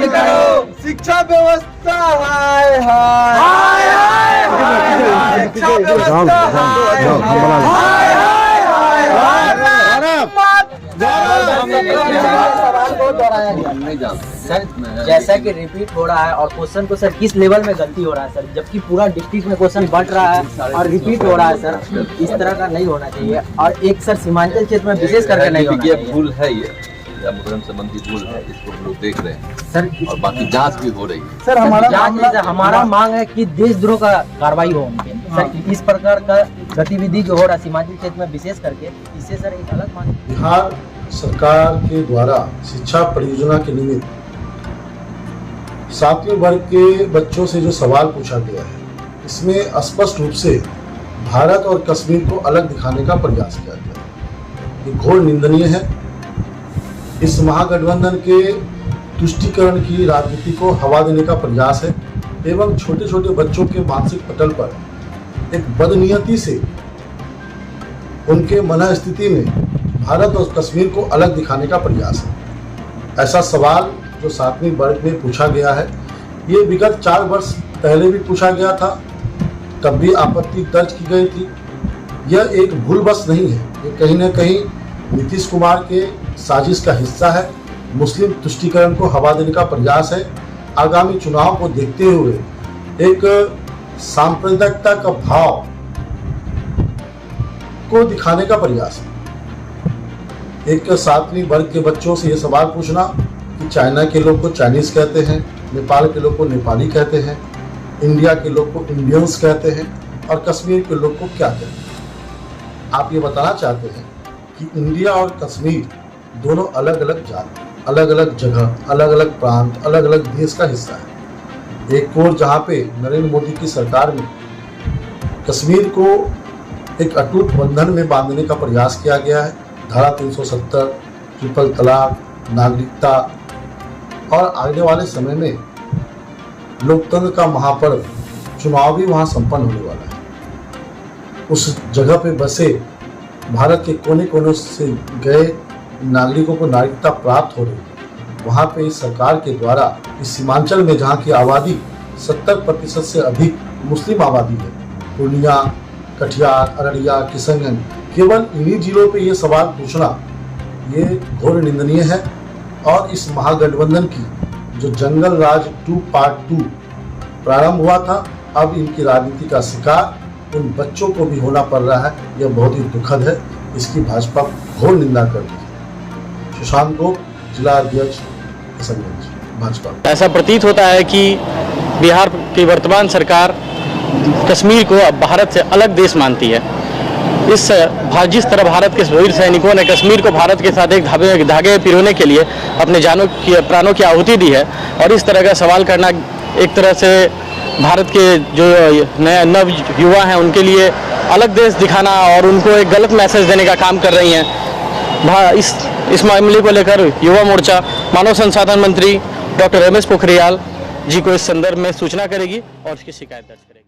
बंद करो। शिक्षा व्यवस्था हाय हाय हाय हाय, शिक्षा व्यवस्था हाय हाय हाय हाय। सवाल को दोहराया गया सर, जैसा कि रिपीट हो रहा है और क्वेश्चन को सर किस लेवल में गलती हो रहा है सर, जबकि पूरा डिस्ट्रिक्ट में क्वेश्चन बढ़ रहा है और रिपीट हो रहा है सर, इस तरह का नहीं होना चाहिए। और एक सर सीमांचल क्षेत्र में विशेष करके नहीं होना चाहिए। भूल है ये मुद्रण संबंधी भूल है, इसको हम लोग देख रहे हैं सर, और बाकी जांच भी हो रही है सर। हमारा मांग है कि देशद्रोह का कार्रवाई हो उनके सर। इस प्रकार का गतिविधि जो हो रहा है सीमांचल क्षेत्र में विशेष करके, इससे सर एक अलग मांग। बिहार सरकार के द्वारा शिक्षा परियोजना के निमित्त 7वीं वर्ग के बच्चों से जो सवाल पूछा गया है, इसमें स्पष्ट रूप से भारत और कश्मीर को अलग दिखाने का प्रयास किया गया है। ये घोर निंदनीय है। इस महागठबंधन के तुष्टीकरण की राजनीति को हवा देने का प्रयास है एवं छोटे छोटे बच्चों के मानसिक पटल पर एक बदनीयती से उनके मनस्थिति में भारत और कश्मीर को अलग दिखाने का प्रयास है। ऐसा सवाल जो 7वीं वर्ग में पूछा गया है, ये विगत 4 वर्ष पहले भी पूछा गया था, तब भी आपत्ति दर्ज की गई थी। यह एक भूलवश नहीं है, ये कहीं न कहीं नीतीश कुमार के साजिश का हिस्सा है। मुस्लिम तुष्टीकरण को हवा देने का प्रयास है। आगामी चुनाव को देखते हुए एक सांप्रदायिकता का भाव को दिखाने का प्रयास है। एक 7वीं वर्ग के बच्चों से ये सवाल पूछना कि चाइना के लोग को चाइनीज कहते हैं, नेपाल के लोग को नेपाली कहते हैं, इंडिया के लोग को इंडियंस कहते हैं और कश्मीर के लोग को क्या कहते हैं। आप ये बताना चाहते हैं कि इंडिया और कश्मीर दोनों अलग अलग जाति, अलग अलग जगह, अलग अलग प्रांत, अलग अलग देश का हिस्सा है। एक ओर जहाँ पे नरेंद्र मोदी की सरकार में कश्मीर को एक अटूट बंधन में बांधने का प्रयास किया गया है। धारा 370, ट्रिपल तलाक, नागरिकता और आने वाले समय में लोकतंत्र का महापर्व चुनाव भी वहाँ संपन्न होने वाला है। उस जगह पे बसे भारत के कोने कोने से गए नागरिकों को नागरिकता प्राप्त हो रही है। वहाँ पे इस सरकार के द्वारा इस सीमांचल में जहाँ की आबादी 70% से अधिक मुस्लिम आबादी है, पूर्णिया, कटिहार, अररिया, किशनगंज, केवल इन्हीं जिलों पे ये सवाल पूछना ये घोर निंदनीय है। और इस महागठबंधन की जो जंगल राज 2 पार्ट 2 प्रारंभ हुआ था, अब इनकी राजनीति का शिकार उन बच्चों को भी होना पड़ रहा है। यह बहुत ही दुखद है। इसकी भाजपा घोर निंदा करती है। सुशांत को जिला अध्यक्ष किशनगंज भाजपा। ऐसा प्रतीत होता है कि बिहार की वर्तमान सरकार कश्मीर को अब भारत से अलग देश मानती है। जिस तरह भारत के वीर सैनिकों ने कश्मीर को भारत के साथ एक धागे पिरोने के लिए अपने प्राणों की आहुति दी है, और इस तरह का सवाल करना एक तरह से भारत के जो नए नव युवा हैं उनके लिए अलग देश दिखाना और उनको एक गलत मैसेज देने का काम कर रही हैं। इस मामले को लेकर युवा मोर्चा मानव संसाधन मंत्री डॉक्टर रमेश पोखरियाल जी को इस संदर्भ में सूचना करेगी और उसकी शिकायत दर्ज करेगी।